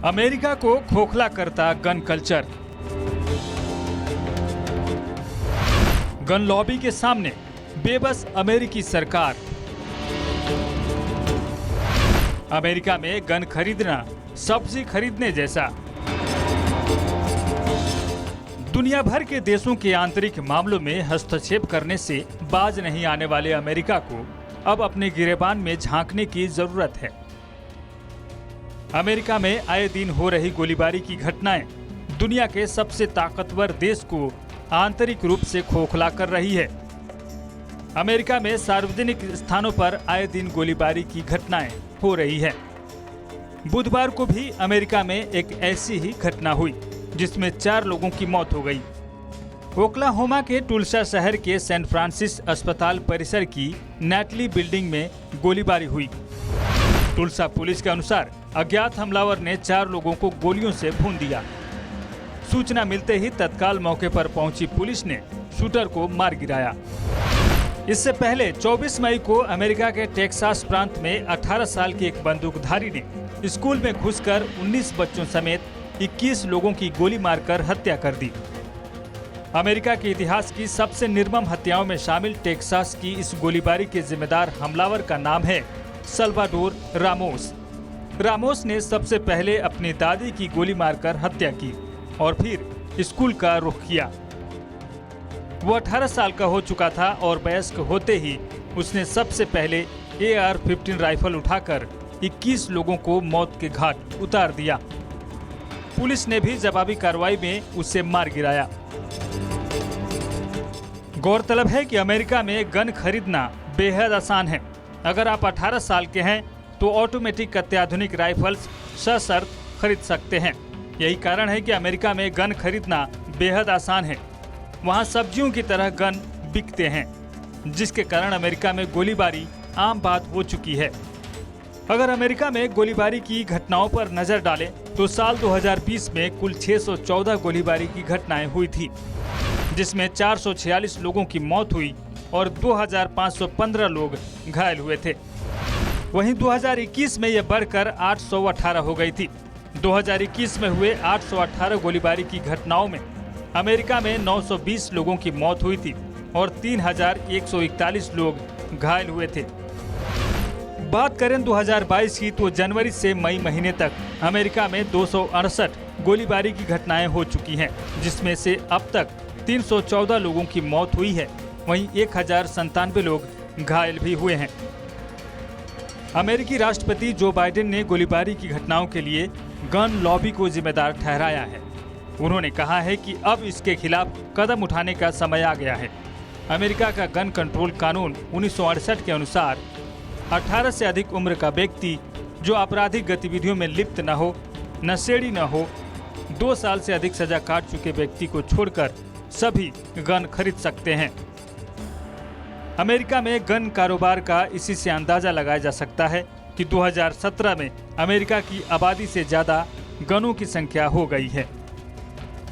America को खोखला करता गन कल्चर। गन लॉबी के सामने बेबस अमेरिकी सरकार। अमेरिका में गन खरीदना सब्जी खरीदने जैसा। दुनिया भर के देशों के आंतरिक मामलों में हस्तक्षेप करने से बाज नहीं आने वाले अमेरिका को अब अपने गिरेबान में झांकने की जरूरत है। अमेरिका में आए दिन हो रही गोलीबारी की घटनाएं दुनिया के सबसे ताकतवर देश को आंतरिक रूप से खोखला कर रही है। अमेरिका में सार्वजनिक स्थानों पर आए दिन गोलीबारी की घटनाएं हो रही है। बुधवार को भी अमेरिका में एक ऐसी ही घटना हुई जिसमें 4 लोगों की मौत हो गई। ओक्लाहोमा के टुल्सा शहर के सेंट फ्रांसिस अस्पताल परिसर की नैटली बिल्डिंग में गोलीबारी हुई। टुल्सा पुलिस के अनुसार अज्ञात हमलावर ने 4 लोगों को गोलियों से भून दिया। सूचना मिलते ही तत्काल मौके पर पहुंची पुलिस ने शूटर को मार गिराया। इससे पहले 24 मई को अमेरिका के टेक्सास प्रांत में 18 साल के एक बंदूकधारी ने स्कूल में घुसकर 19 बच्चों समेत 21 लोगों की गोली मारकर हत्या कर दी। अमेरिका के इतिहास की सबसे निर्मम हत्याओं में शामिल टेक्सास की इस गोलीबारी के जिम्मेदार हमलावर का नाम है सल्वाडोर रामोस। रामोस ने सबसे पहले अपनी दादी की गोली मारकर हत्या की और फिर स्कूल का रुख किया। वो 18 साल का हो चुका था और वयस्क होते ही उसने सबसे पहले AR-15 राइफल उठाकर 21 लोगों को मौत के घाट उतार दिया। पुलिस ने भी जवाबी कार्रवाई में उसे मार गिराया। गौरतलब है कि अमेरिका में गन खरीदना बेहद आसान है। अगर आप 18 साल के हैं तो ऑटोमेटिक अत्याधुनिक राइफल्स सशर्त खरीद सकते हैं। यही कारण है कि अमेरिका में गन खरीदना बेहद आसान है। वहां सब्जियों की तरह गन बिकते हैं, जिसके कारण अमेरिका में गोलीबारी आम बात हो चुकी है। अगर अमेरिका में गोलीबारी की घटनाओं पर नजर डालें तो साल 2020 में कुल 614 गोलीबारी की घटनाएं हुई थी, जिसमें 446 लोगों की मौत हुई और 2515 लोग घायल हुए थे। वहीं 2021 में यह बढ़कर 818 हो गई थी। 2021 में हुए 818 गोलीबारी की घटनाओं में अमेरिका में 920 लोगों की मौत हुई थी और 3141 लोग घायल हुए थे। बात करें 2022 की तो जनवरी से मई महीने तक अमेरिका में 268 गोलीबारी की घटनाएं हो चुकी हैं, जिसमें से अब तक 314 लोगों की मौत हुई है। वहीं 1097 लोग घायल भी हुए हैं। अमेरिकी राष्ट्रपति जो बाइडेन ने गोलीबारी की घटनाओं के लिए गन लॉबी को जिम्मेदार ठहराया है। उन्होंने कहा है कि अब इसके खिलाफ कदम उठाने का समय आ गया है। अमेरिका का गन कंट्रोल कानून 1968 के अनुसार 18 से अधिक उम्र का व्यक्ति जो आपराधिक गतिविधियों में लिप्त न हो, नशेड़ी न हो, 2 साल से अधिक सजा काट चुके व्यक्ति को छोड़कर सभी गन खरीद सकते हैं। अमेरिका में गन कारोबार का इसी से अंदाजा लगाया जा सकता है कि 2017 में अमेरिका की आबादी से ज्यादा गनों की संख्या हो गई है।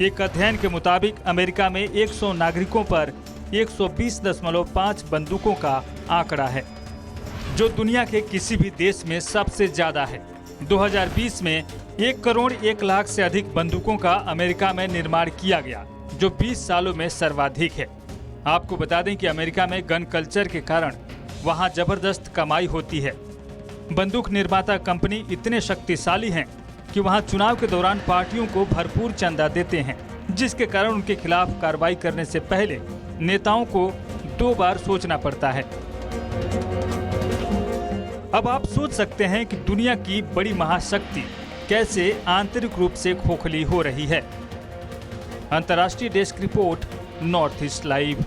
एक अध्ययन के मुताबिक अमेरिका में 100 नागरिकों पर 120.5 बंदूकों का आंकड़ा है, जो दुनिया के किसी भी देश में सबसे ज्यादा है। 2020 में 1 करोड़ 1 लाख से अधिक बंदूकों का अमेरिका में निर्माण किया गया, जो 20 सालों में सर्वाधिक है। आपको बता दें कि अमेरिका में गन कल्चर के कारण वहां जबरदस्त कमाई होती है। बंदूक निर्माता कंपनी इतने शक्तिशाली हैं कि वहां चुनाव के दौरान पार्टियों को भरपूर चंदा देते हैं, जिसके कारण उनके खिलाफ कार्रवाई करने से पहले नेताओं को 2 बार सोचना पड़ता है। अब आप सोच सकते हैं कि दुनिया की बड़ी महाशक्ति कैसे आंतरिक रूप से खोखली हो रही है। अंतर्राष्ट्रीय desk report, north east live.